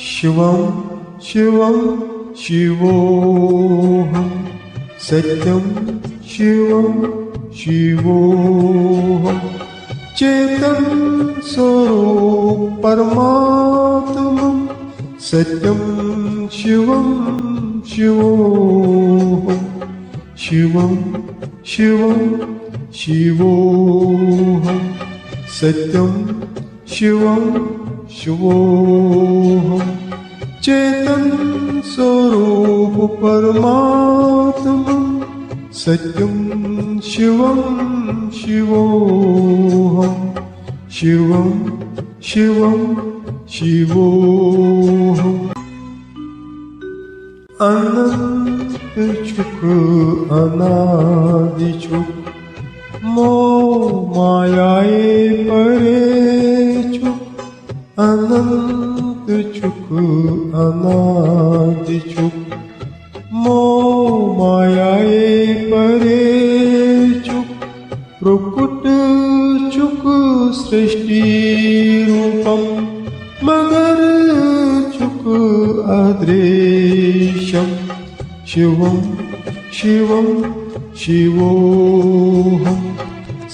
शिवं शिवं शिवोऽहं सत्यं शिवं शिवोऽहं चेतं स्वरूप परमात्मं सत्यं शिवं शिवोऽहं शिवं शिवं शिवोऽहं सत्यं शिवं शिवोऽहं चेतं स्वरूप परमात्मं सत्यं शिवं शिवोऽहं शिवं शिवं शिवोऽहम् अनंत चुक अनादि चुक मोह मायाए परे चुक अनंत चुक अनादि चुक मोह मायाए परे चुक प्रकुट चुक सृष्टि रूपम मगर चुक अदृश्यम शिवं शिवं शिवोऽहं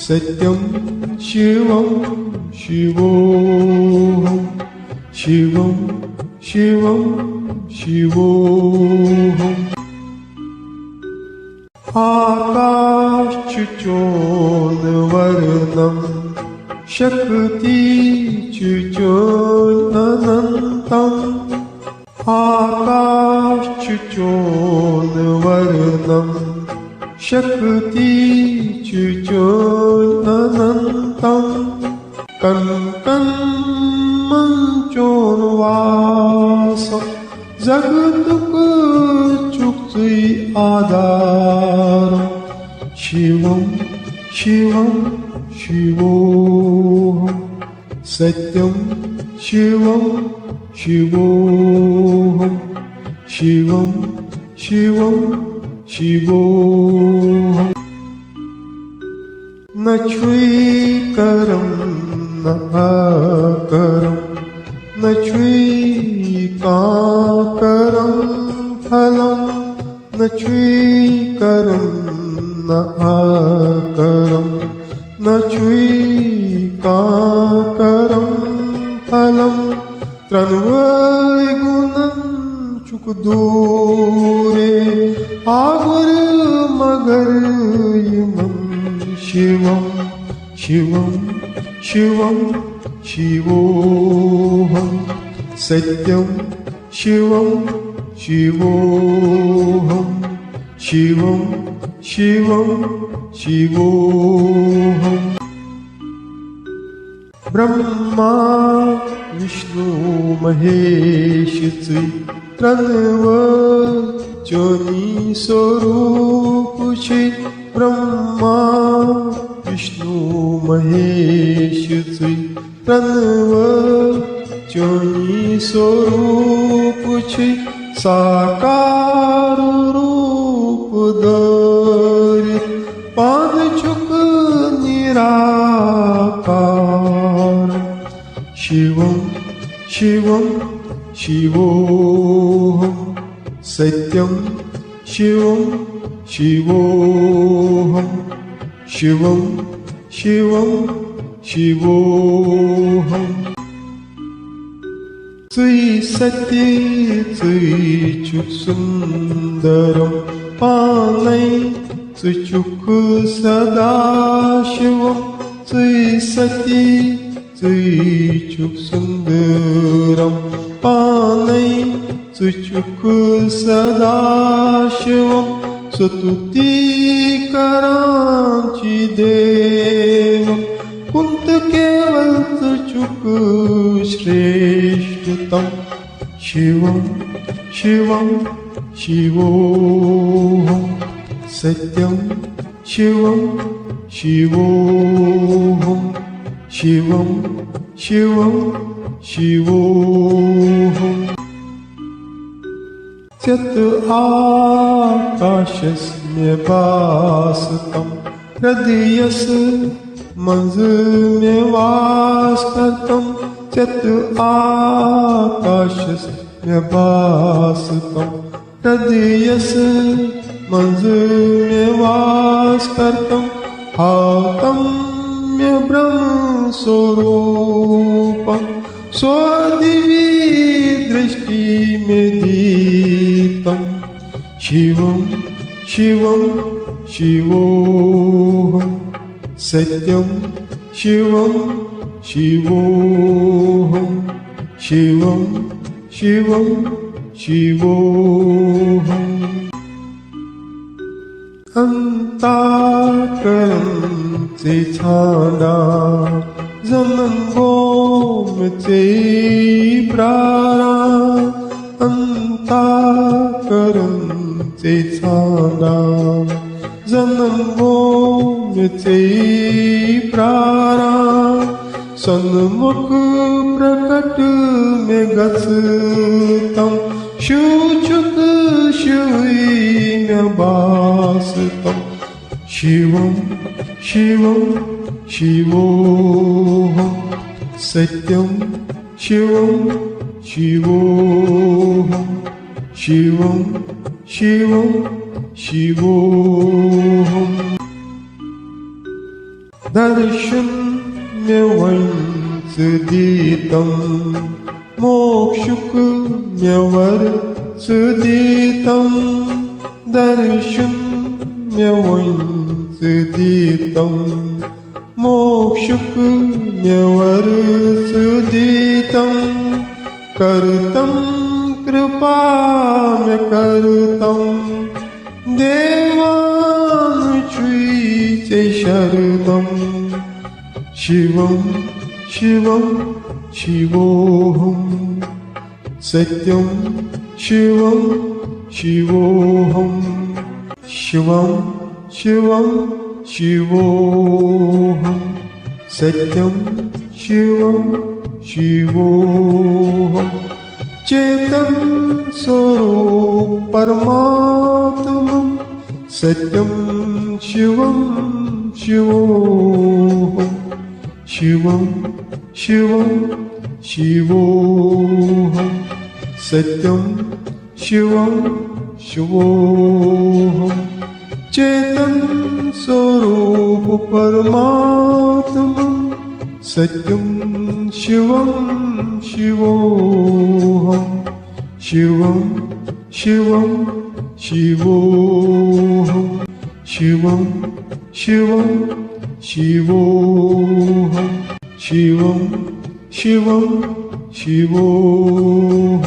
सत्यं शिवं शिवोऽहं शिवं शिवं शिवोऽहम् आकाशचुचोन्वर्णं शक्तिचुचोन्नन्तम् आकाशचुचोन्वर्णं शक्तिचुचोन्नन्तम् कन्कन्मञ्चोन्वासं जगत्कुचुक्ति आधारम् शिवं शिवं शिवोऽहं सत्यं शिवं शिवोऽहं शिवं शिवं शिवोऽहम् न छुईकरं न अकरं न छुईकाकरं फलं न छुईकरं न अकरं न छुईकाकरं फलं त्रन्वैगुणं चुक दूरे आगुर मगर इमं शिवं शिवं शिवं शिवोऽहं सत्यं शिवं शिवोऽहं शिवं शिवं शिवोऽहम् ब्रह्मा विष्णु महेश त्रित्रन्व जोनि स्वरूप छे ब्रह्मा विष्णु महेश त्रित्रन्व जोनि स्वरूप छे साकार रूप धरि पाद चुक निराकार शिवं शिवं शिवोऽहं सत्यं शिवं शिवोऽहं शिवं शिवं शिवोऽहम् त्वयि सत्ये त्वयि चुक सुन्दरं पानै त्वचुक सदा शिवं त्वयि सत्ये त्वयि चुक सुन्दरं पानै त्वचुक सदा शिवं स्तुतिकरांचि देवं कुंत केवल त्वचुक श्रेष्ठतम शिवं शिवं शिवोऽहं सत्यं शिवं शिवोऽहं शिवं शिवं शिवोऽहम् त्यत आकाशस्य भासतं हृदयस्य मंज में वास करतं चत् आकाशस्म्यभासतं हृदयस्मंज् कर्तं हातम्य ब्रह्मस्वरूपं स्वदिवि दृष्टिमेदीतं शिवं शिवं शिवोऽहं सत्यं शिवं शिवोऽहं शिवं शिवं शिवोऽहम् अंताकरं से छाना जन्मो में प्रारा अंताकरं से छाना जन्मो में प्रारा सन्मुख प्रकट में गसतं शुचुक शिवैन्यभासतं शिवं शिवं शिवोऽहं सत्यं शिवं शिवोऽहं शिवं शिवं शिवोऽहम् दर्शन्यवंसदीतं मोक्षुकन्यवरसदीतं दर्शन्यवंसदीतं मोक्षुकन्यवरसदीतं कर्तं कृपाम्य कर्तं देवानुच्युते शरणम् शिवं शिवं शिवोऽहं सत्यं शिवं शिवोऽहं शिवं शिवं शिवोऽहं सत्यं शिवं शिवोऽहं चेतं स्वरूप परमात्मं सत्यं शिवं शिवोऽहं शिवं शिवं शिवोऽहं सत्यं शिवं शिवोऽहं चेतं स्वरूप परमात्मं सत्यं शिवं शिवोऽहं शिवं शिवं शिवोऽहं शिवं शिवं शिवोऽहं शिवं शिवं शिवोऽहम्